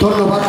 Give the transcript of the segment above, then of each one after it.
ধন্যবাদ।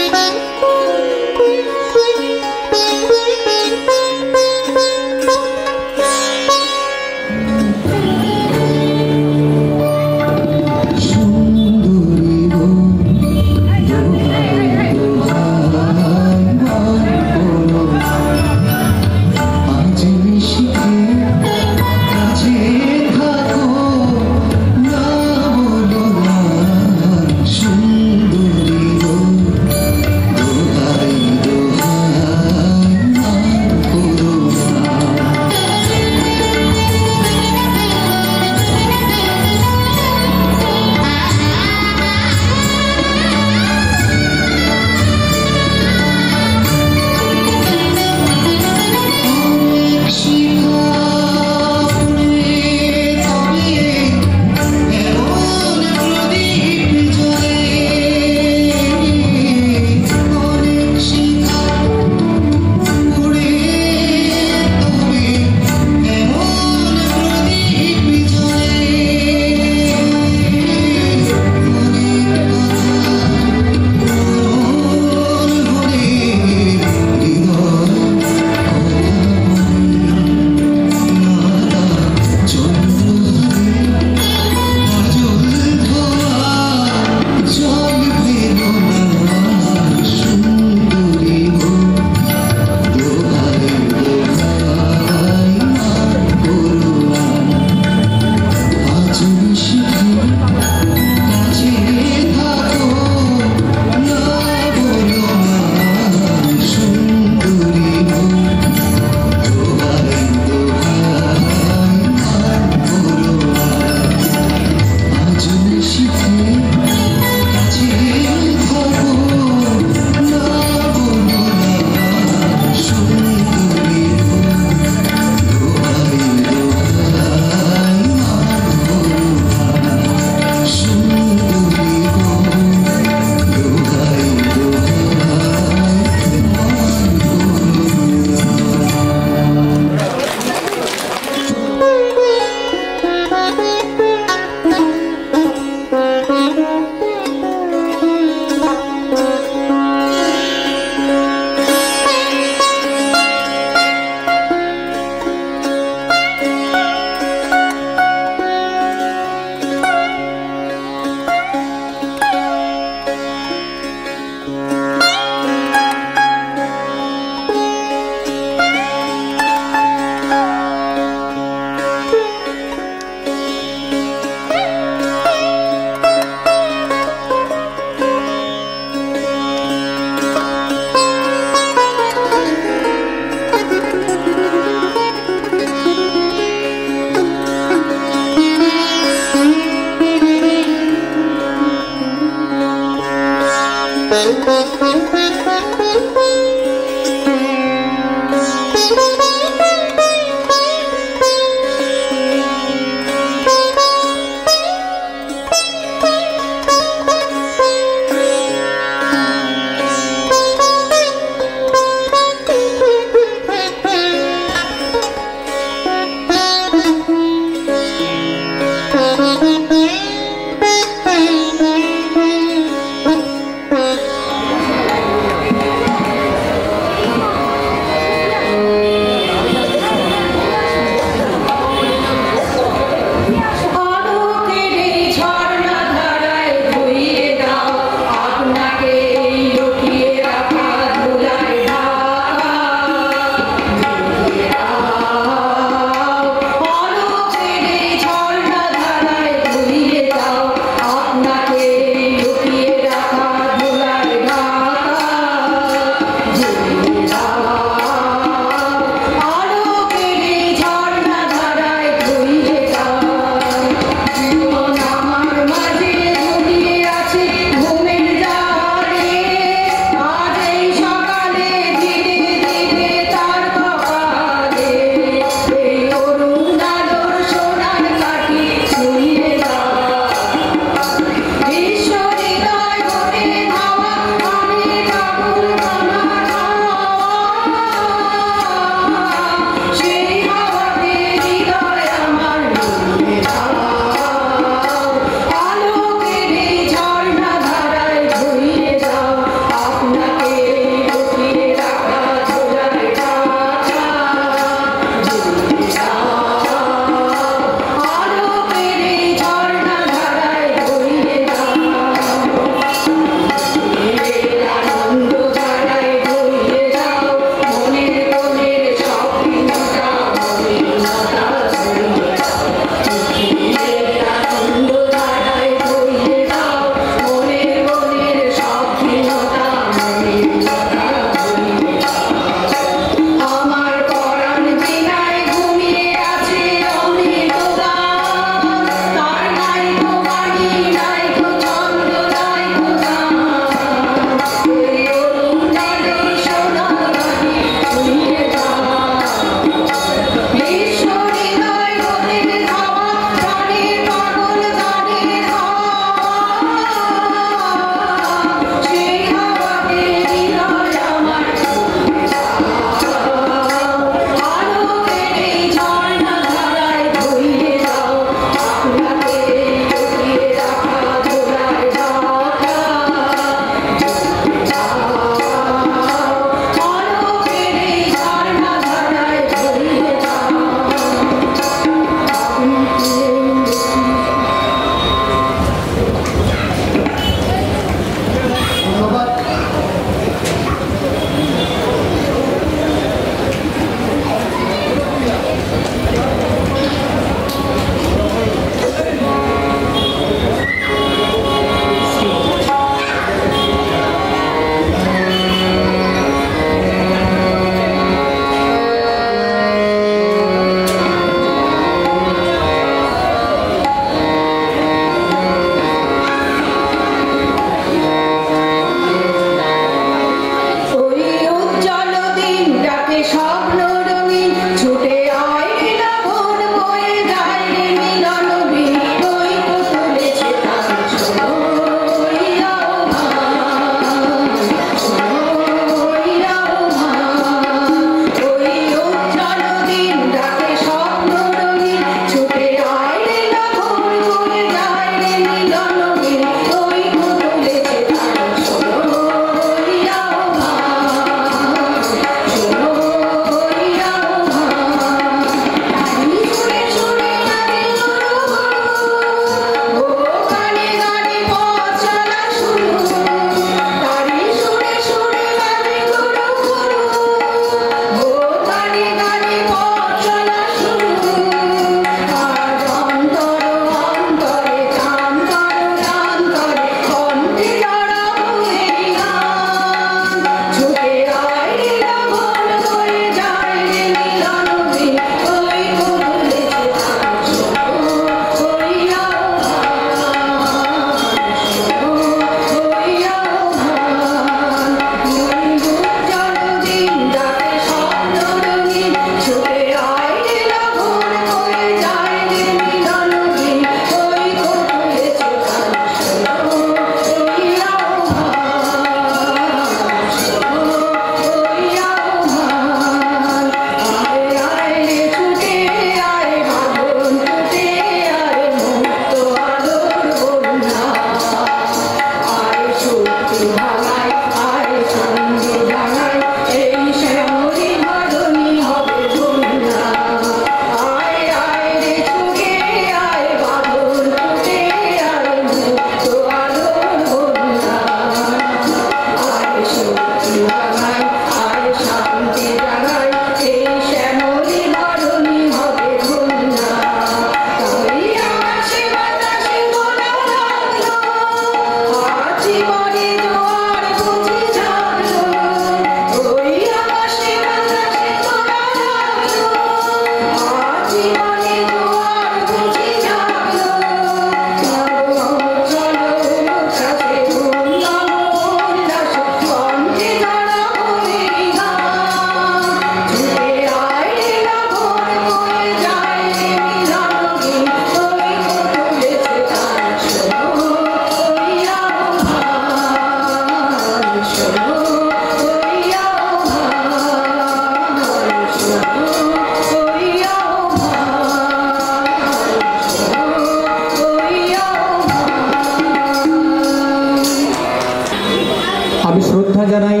জানাই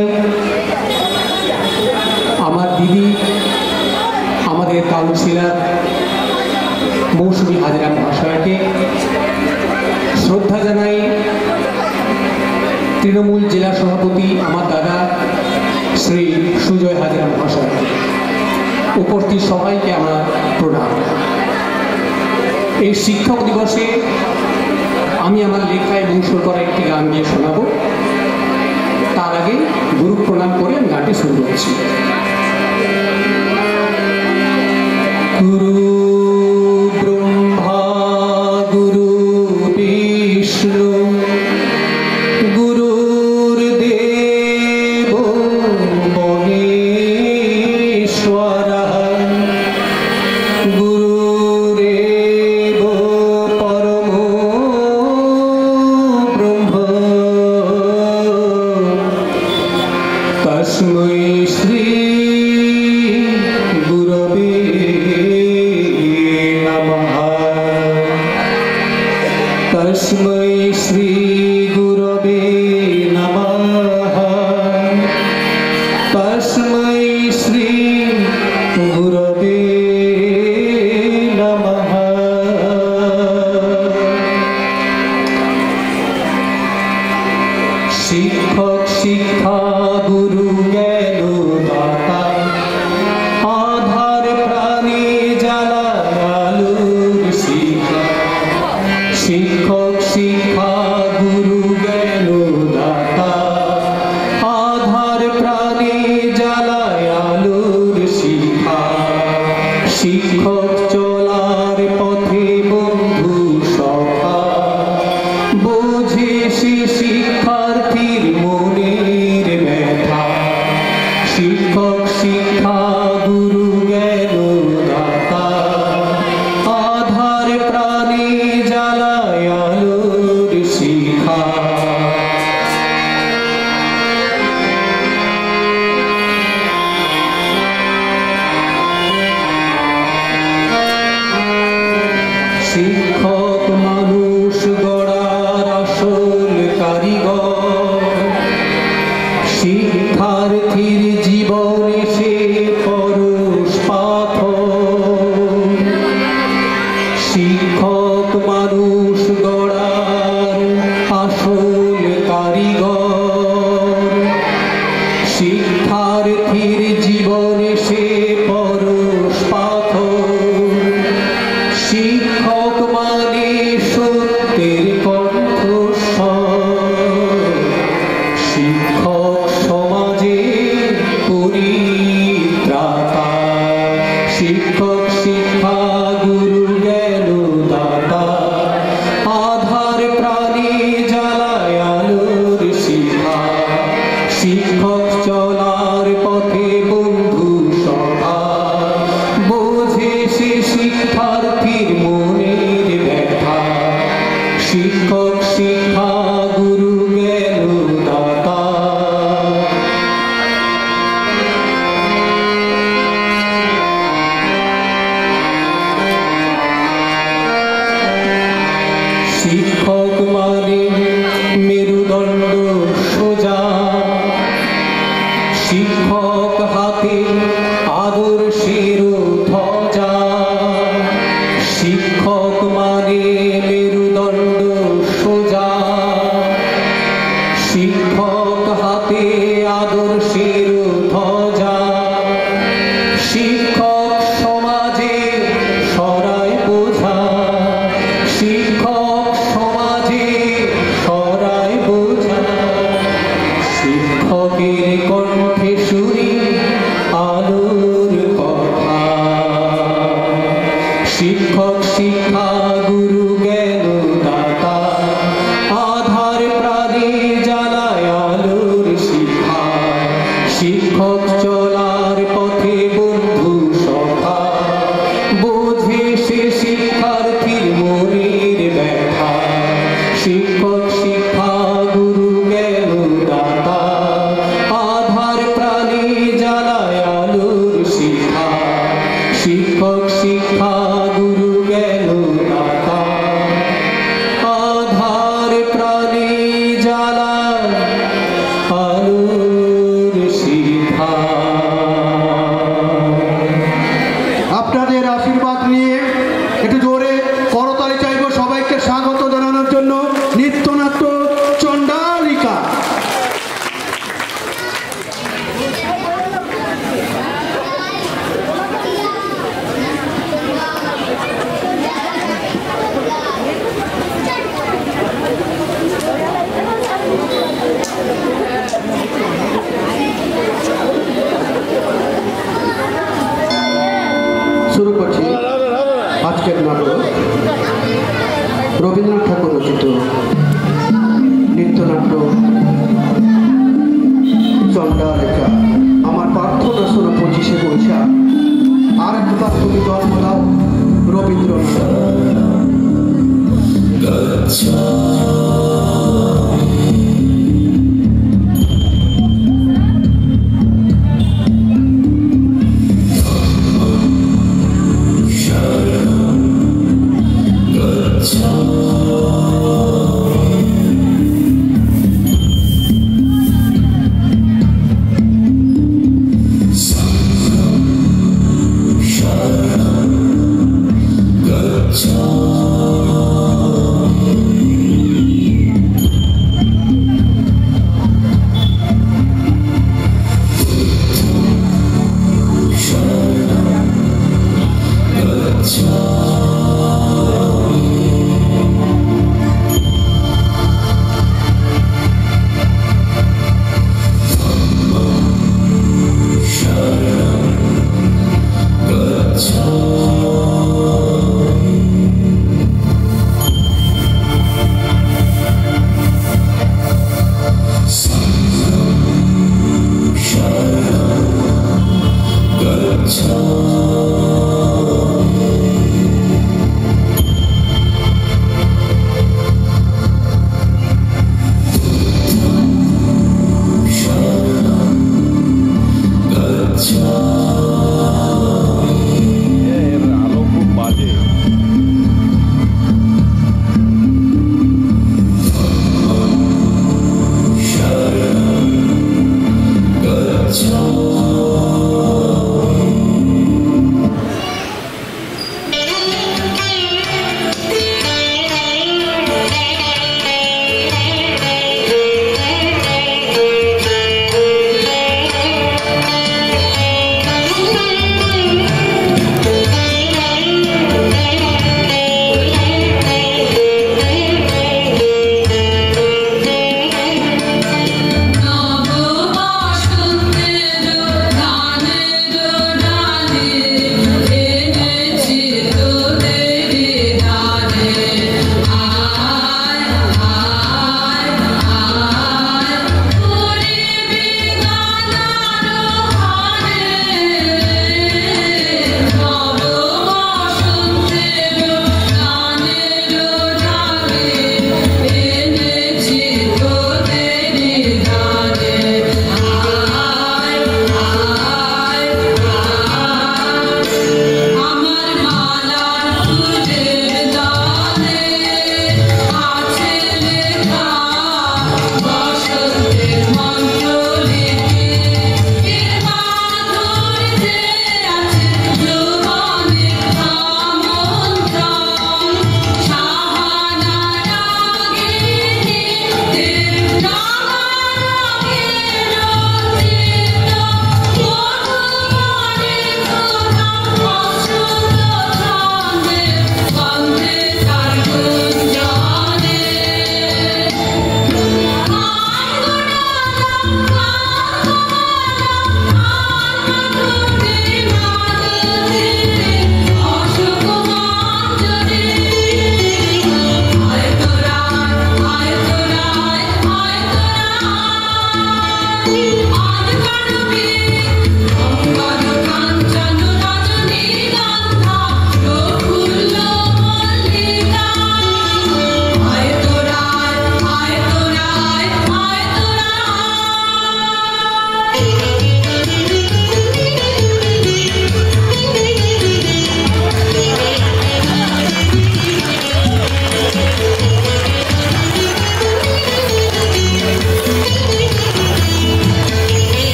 আমার দিদি আমাদের কাউন্সিলর মৌসুমী হাজরা মহাশয়কে, শ্রদ্ধা জানাই তৃণমূল জেলা সভাপতি আমার দাদা শ্রী সুজয় হাজরা মহাশয়কে, উপস্থিত সবাইকে আমার প্রণাম। এই শিক্ষক দিবসে আমি আমার লেখা এবং সুর করা একটি গান গিয়ে শোনাবো। তার আগে গুরু প্রণাম করে আমি গানটি শুরু করছি। গুরু ব্রহ্মা গুরু বিষ্ণু গুরুর্দেব মহেশ্বরা গুরুরেব পরম ব্রহ্ম তস্मै শ্রী গুরবে নমঃ। তস্मै শ্রী গুরবে নমঃ। তস্मै শ্রী গুরবে নমঃ। শিক্ষক শিক্ষা গুরু জ্ঞান দাতা আধার প্রাণে জ্বালা আলোর শিখা। শিক্ষক শিক্ষা গুরু জ্ঞান দাতা আধার প্রাণে জ্বালা আলোর শিখা। শিক্ষক চলার পথে বন্ধু সখা বোঝে সে শিক্ষার্থীর মনের ব্যথা। শিক্ষক শিক্ষা গুরু জ্ঞান দাতা আধার প্রাণে জ্বালায় আলোর শিখা। শিক্ষক মানুষ গড়ার আসল কারিগর। শিক্ষার্থীর জীবনে সে পরশ পাথর। শিক্ষক মানুষ গড়ার আসল কারিগর। শিক্ষার্থীর জীবনে সে পরশ পাথর। শিক্ষক মানে সত্যের কণ্ঠস্বর। শিক্ষক সমাজের পরিত্রাতা। শিক্ষক শিক্ষা গুরু জ্ঞান দাতা আধার প্রাণে জ্বালায় আলোর শিখা। শিক্ষক চলার পথে বন্ধু সখা বোঝে সে শিক্ষার্থীর মনের ব্যথা। শিক্ষক শিক্ষা গুরু জ্ঞান দাতা। শিক্ষক মানে মেরুদণ্ড সোজা। শিক্ষক হাতে আদর্শের ধ্বজা। শিক্ষক মানে মেরুদণ্ড সোজা। শিক্ষক হাতে আদর্শের ধ্বজা। শিক্ষক সমাজে সরায় বোঝা। শিক্ষক সমাজে সরায় বোঝা। শিক্ষকের কণ্ঠে শুনি আলোর কথা। শিক্ষক শিক্ষা গুরু জ্ঞান দাতা আধার প্রাণে জ্বালায় আলোর শিখা। শিক্ষক চলার পথে বন্ধু সখা বোঝে সে শিক্ষার্থীর মনের ব্যথা। শিক্ষক শিক্ষা গুরু জ্ঞান দাতা আধার প্রাণে জ্বালায় আলোর শিখা। শিক্ষক শিক্ষা গুরু জ্ঞান দাতা রবীন্দ্রনাথ ঠাকুর রচিত নৃত্যনাট্য চন্দ্রালেখা। আমার প্রার্থনা শোনো 25শে বৈশাখ, আর একবার তুমি জন্ম দাও রবীন্দ্রনাথ।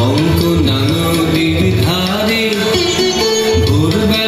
অঙ্ক নানদীর ধারে ভোরবেলা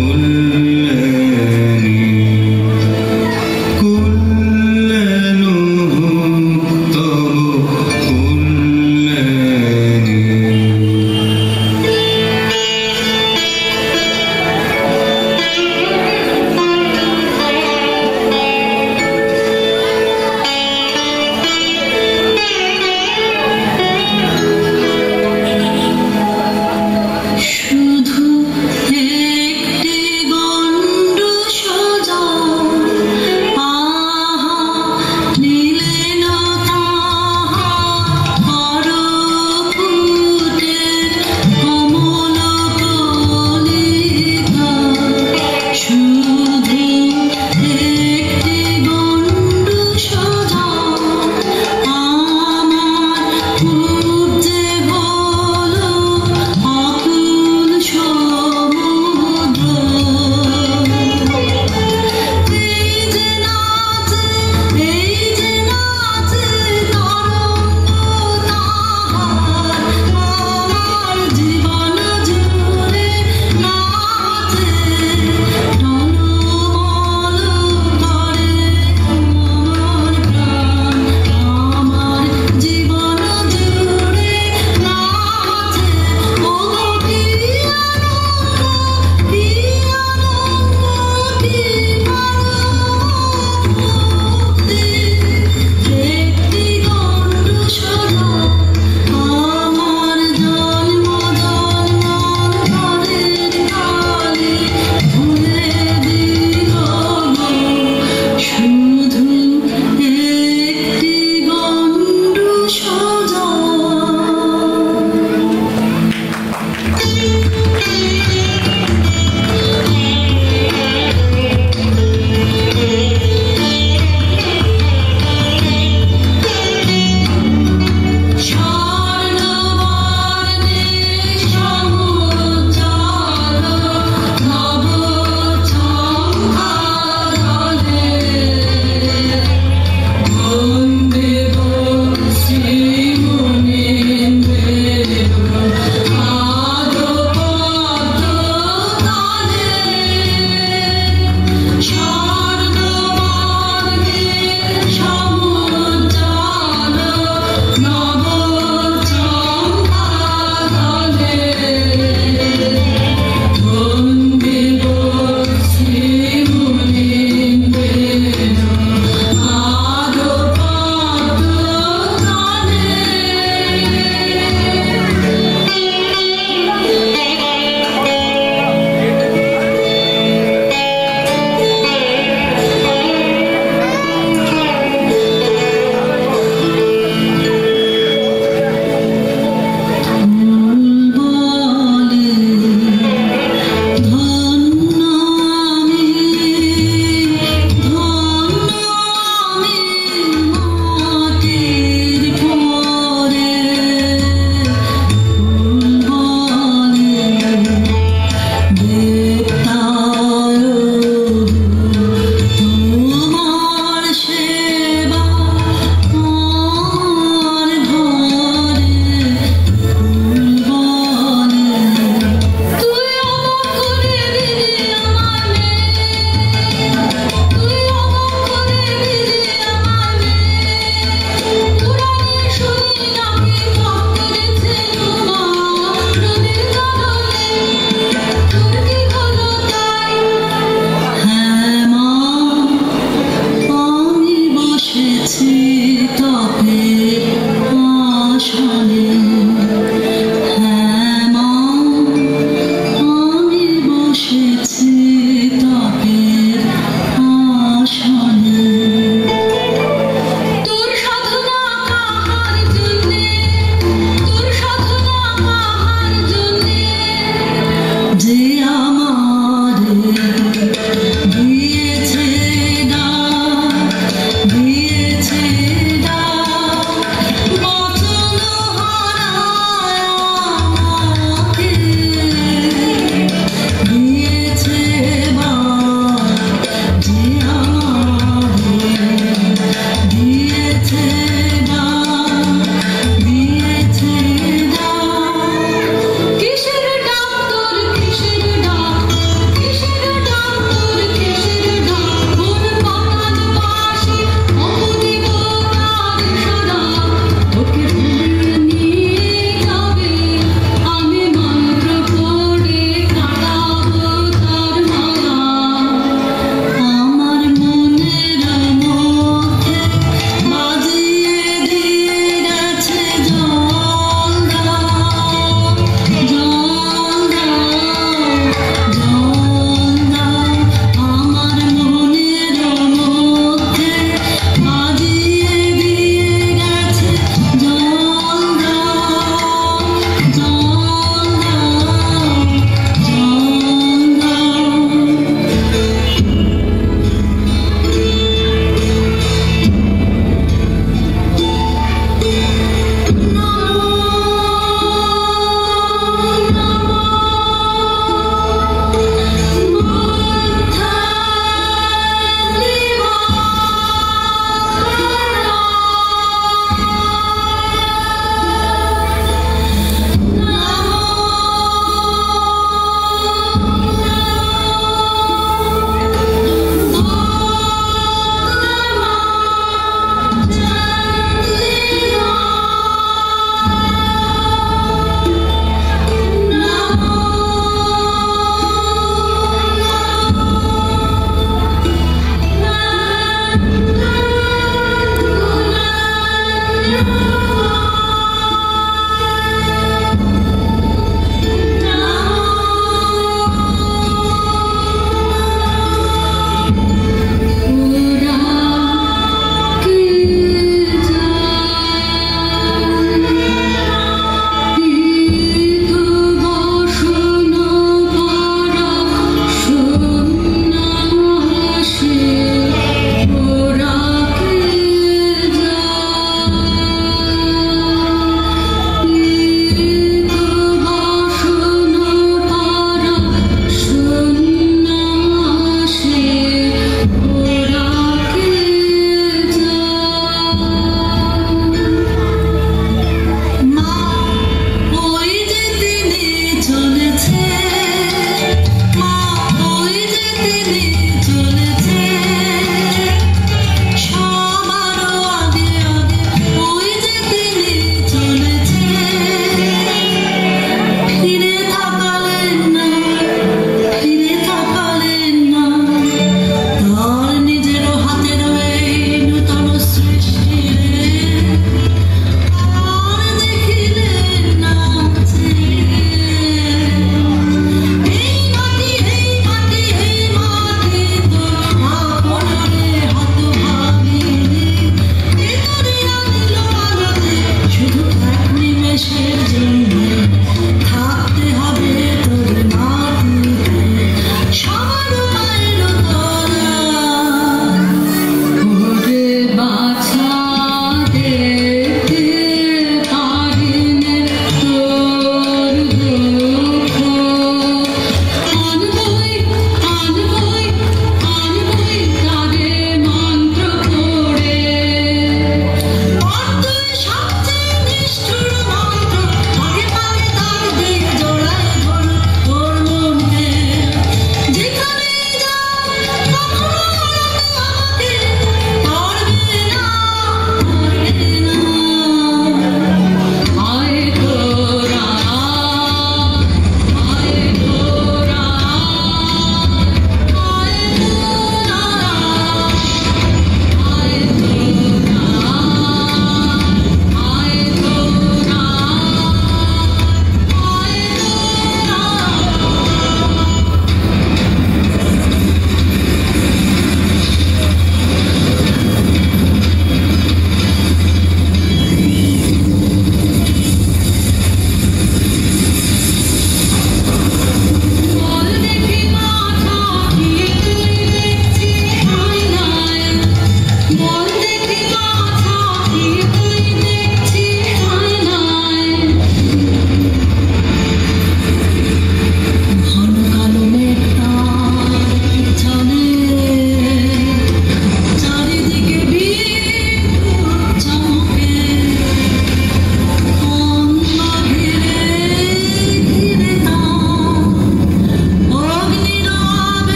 كل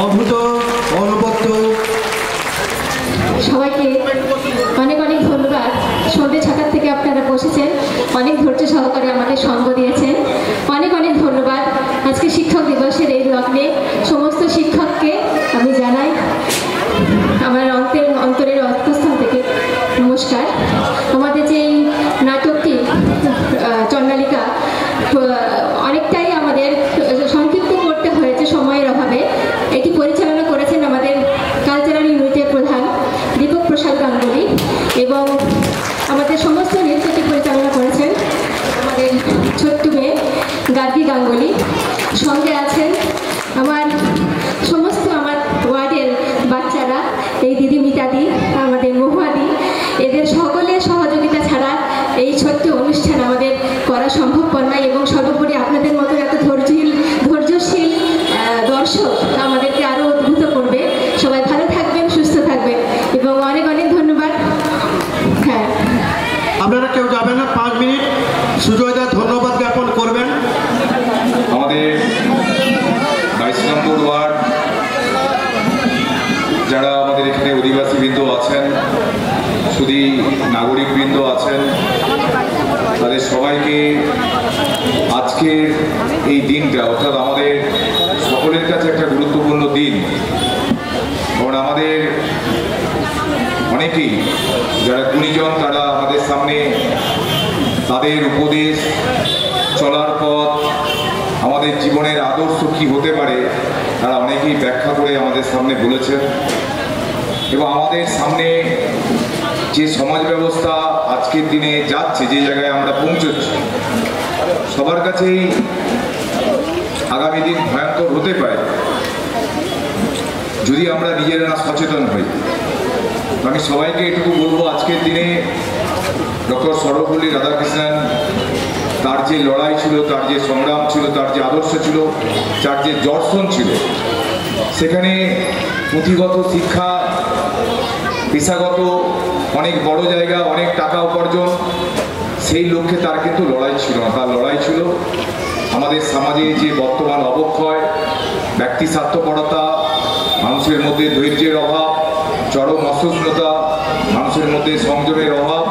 অভূত অনবদ্য সবাইকে অনেক অনেক ধন্যবাদ। সন্ধ্যে 6টা থেকে আপনারা বসেছেন, অনেক ধৈর্য সহকারে আমাকে সঙ্গ দিয়েছেন, অনেক অনেক ধন্যবাদ। আজকে শিক্ষক দিবসের এই লগ্নে সমস্ত শিক্ষককে আমি জানাই আমার অন্তরের অন্তঃস্থল থেকে নমস্কার। আমাদের যে এই নাটকটি চণ্ডালিকা অনেকটাই আমাদের সংক্ষিপ্ত করতে হয়েছে সময়ের অভাবে। এটি পরিচালনা করেছেন আমাদের কালচারাল ইউনিটের প্রধান দীপক প্রসাদ গাঙ্গুলি এবং আমাদের সমস্ত নৃত্যটি পরিচালনা করেছেন আমাদের ছোট্ট মেয়ে গার্গী গাঙ্গুলি। সঙ্গে আছেন আমার সমস্ত আমার ওয়ার্ডের বাচ্চারা, এই দিদি মিতাদি, আমাদের মহুয়াদি। এদের সকলের সহযোগিতা ছাড়া এই ছোট্ট অনুষ্ঠান আমাদের করা সম্ভবপর নয় এবং সর্বোপরি আপনাদের মতো এত ধৈর্যশীল দর্শক আমাদেরকে আরও উদ্ভূত করবে। সবাই ভালো থাকবেন, সুস্থ থাকবেন এবং অনেক অনেক ধন্যবাদ। হ্যাঁ, আপনারা কেউ যাবেন না, 5 মিনিট সুজয়দা ধন্যবাদ জ্ঞাপন করবেন। আমাদের 22 নম্বর ওয়ার্ড যারা আমাদের এখানে অধিবাসীবৃন্দ আছেন, শুধু নাগরিকবৃন্দ আছেন, তাদের সবাইকে আজকের এই দিনটা অর্থাৎ আমাদের সকলের কাছে একটা গুরুত্বপূর্ণ দিন। কারণ আমাদের অনেকেই যারা গুণীজন তারা আমাদের সামনে তাদের উপদেশ, চলার পথ, আমাদের জীবনের আদর্শ কী হতে পারে তারা অনেকেই ব্যাখ্যা করে আমাদের সামনে বলেছেন। এবং আমাদের সামনে যে সমাজ ব্যবস্থা আজকের দিনে যাচ্ছে, যে জায়গায় আমরা পৌঁছচ্ছি, সবার কাছেই আগামী দিন ভয়ঙ্কর হতে পারে যদি আমরা নিজেরা না সচেতন হই। আমি সবাইকে এটুকু বলবো, আজকের দিনে ডক্টর সর্বপল্লী রাধাকৃষ্ণন তার যে লড়াই ছিল, তার যে সংগ্রাম ছিল, তার যে আদর্শ ছিল, তার যে দর্শন ছিল, সেখানে পুঁথিগত শিক্ষা, পেশাগত অনেক বড় জায়গা, অনেক টাকা উপার্জন, সেই লক্ষ্যে তার কিন্তু লড়াই ছিল না। তার লড়াই ছিল আমাদের সমাজে যে বর্তমান অবক্ষয়, ব্যক্তি স্বার্থপরতা, মানুষের মধ্যে ধৈর্যের অভাব, চরম অসহিষ্ণুতা, মানুষের মধ্যে সংযমের অভাব,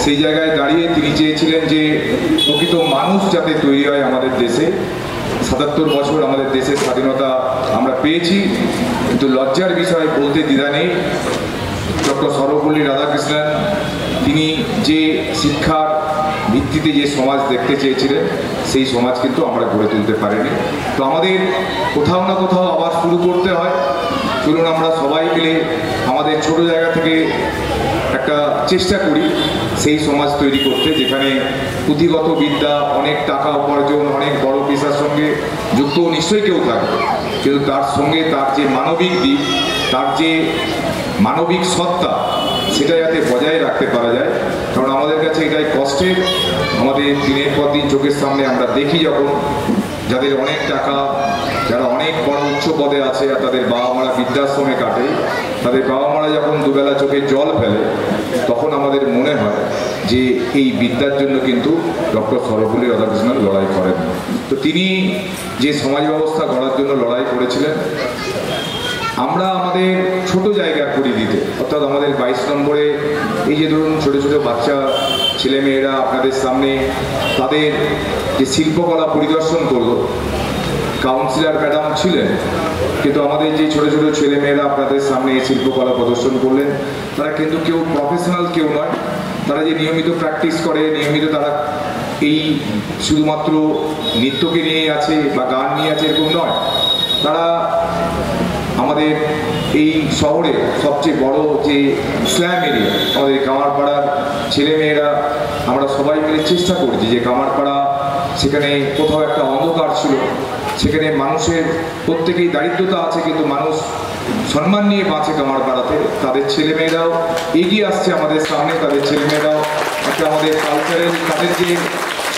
সেই জায়গায় দাঁড়িয়ে তিনি চেয়েছিলেন যে প্রকৃত মানুষ যাতে তৈরি হয় আমাদের দেশে। ৭৭ বছর আমাদের দেশের স্বাধীনতা আমরা পেয়েছি, কিন্তু লজ্জার বিষয় বলতে দ্বিধা নেই, ডক্টর সর্বপল্লী রাধাকৃষ্ণন তিনি যে শিক্ষার ভিত্তিতে যে সমাজ দেখতে চেয়েছিলেন, সেই সমাজ কিন্তু আমরা গড়ে তুলতে পারিনি। তো আমাদের কোথাও না কোথাও আবার শুরু করতে হয়। চলুন আমরা সবাই মিলে আমাদের ছোট জায়গা থেকে একটা চেষ্টা করি সেই সমাজ তৈরি করতে, যেখানে পুঁথিগত বিদ্যা, অনেক টাকা উপার্জন, অনেক বড় পেশার সঙ্গে যুক্ত নিশ্চয়ই কেউ থাকবে, কিন্তু তার সঙ্গে তার যে মানবিক দিক, তার যে মানবিক সত্তা, সেটা যাতে বজায় রাখতে পারা যায়। কারণ আমাদের কাছে এটাই কষ্টের, আমাদের দিনের পর দিন চোখের সামনে আমরা দেখি যখন যাদের অনেক টাকা, যারা অনেক বড় উচ্চ পদে আছে, আর তাদের বাবা মারা বৃদ্ধাশ্রমে কাটে, তাদের বাবা মারা যখন দুবেলা চোখে জল ফেলে, তখন আমাদের মনে হয় যে এই বিদ্যার জন্য কিন্তু ডক্টর সর্বপল্লী রাধাকৃষ্ণন লড়াই করেন। তো তিনি যে সমাজ ব্যবস্থা গড়ার জন্য লড়াই করেছিলেন, আমরা আমাদের ছোট জায়গা করে দিতে, অর্থাৎ আমাদের 22 নম্বরে এই যে ধরুন ছোটো ছোটো বাচ্চা ছেলেমেয়েরা আপনাদের সামনে তাদের যে শিল্পকলা পরিদর্শন করলো, কাউন্সিলর ম্যাডাম ছিলেন, কিন্তু আমাদের যে ছোটো ছোটো ছেলেমেয়েরা আপনাদের সামনে এই শিল্পকলা প্রদর্শন করলেন, তারা কিন্তু কেউ প্রফেশনাল কেউ নয়, তারা যে নিয়মিত প্র্যাকটিস করে, নিয়মিত তারা এই শুধুমাত্র নৃত্যকে নিয়ে আছে বা গান নিয়ে আছে এরকম নয়, তারা আমাদের এই শহরে সবচেয়ে বড় যে স্ল্যাম এরিয়া, আমাদের কামারপাড়ার ছেলেমেয়েরা আমরা সবাই মিলে চেষ্টা করছি যে কামারপাড়া, সেখানে কোথাও একটা অন্ধকার ছিল, সেখানে মানুষের প্রত্যেকেই দারিদ্রতা আছে, কিন্তু মানুষ সম্মান নিয়ে বাঁচে কামারপাড়াতে। তাদের ছেলেমেয়েরাও এগিয়ে আসছে আমাদের সামনে, তাদের ছেলেমেয়েরাও একটা আমাদের কালচারাল, তাদের যে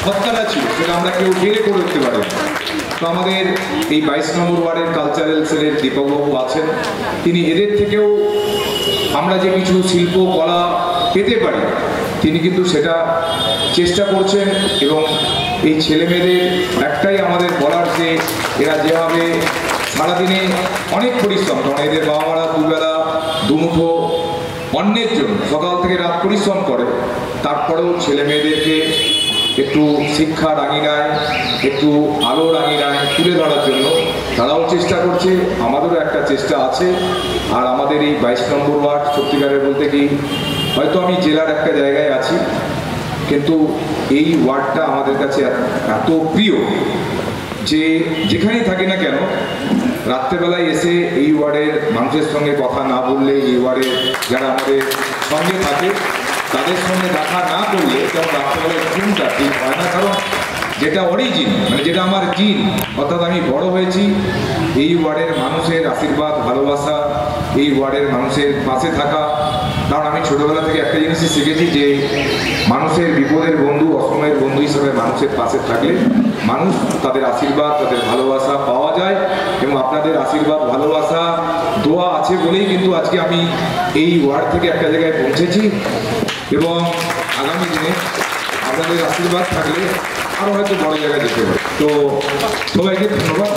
সত্তাটা ছিল সেটা আমরা কেউ বেড়ে করে উঠতে পারি। তো আমাদের এই 22 নম্বর ওয়ার্ডের কালচারাল সেলের দীপকবাবু আছেন, তিনি এদের থেকেও আমরা যে কিছু শিল্প কলা পেতে পারি, তিনি কিন্তু সেটা চেষ্টা করছেন। এবং এই ছেলেমেয়েদের একটাই আমাদের বলার যে এরা যেভাবে সারাদিনে অনেক পরিশ্রম, কারণ এদের বাবা মারা দুবেলা দুমুঠো অন্যের জন্য সকাল থেকে রাত পরিশ্রম করে, তারপরেও ছেলেমেয়েদেরকে একটু শিক্ষার আঙিনায়, একটু আলোর আঙিনায় তুলে ধরার জন্য তারাও চেষ্টা করছে, আমাদেরও একটা চেষ্টা আছে। আর আমাদের এই 22 নম্বর ওয়ার্ড সত্যিকারের বলতে কি, হয়তো আমি জেলার একটা জায়গায় আছি, কিন্তু এই ওয়ার্ডটা আমাদের কাছে এত প্রিয় যে যেখানেই থাকি না কেন, রাত্রেবেলায় এসে এই ওয়ার্ডের মানুষের সঙ্গে কথা না বললে, এই ওয়ার্ডের যারা আমাদের সঙ্গে থাকে তাদের সঙ্গে দেখা না করলে যেমন রাত্রেবেলায় ঘুমটা ঠিক হয় না। কারণ যেটা অরিজিন, মানে যেটা আমার জিন, অর্থাৎ আমি বড় হয়েছি এই ওয়ার্ডের মানুষের আশীর্বাদ, ভালোবাসা, এই ওয়ার্ডের মানুষের পাশে থাকা। কারণ আমি ছোটোবেলা থেকে একটা জিনিসই শিখেছি যে মানুষের বিপদের বন্ধু, অসময়ের বন্ধু হিসেবে মানুষের পাশে থাকলে মানুষ তাদের আশীর্বাদ, তাদের ভালোবাসা পাওয়া যায়। এবং আপনাদের আশীর্বাদ, ভালোবাসা, দোয়া আছে বলেই কিন্তু আজকে আমি এই ওয়ার্ড থেকে একটা জায়গায় পৌঁছেছি। এবং আগামী দিনে আপনাদের আশীর্বাদ থাকলে আরও হয়তো বড় জায়গায় যেতে পারে। তো সবাইকে ধন্যবাদ।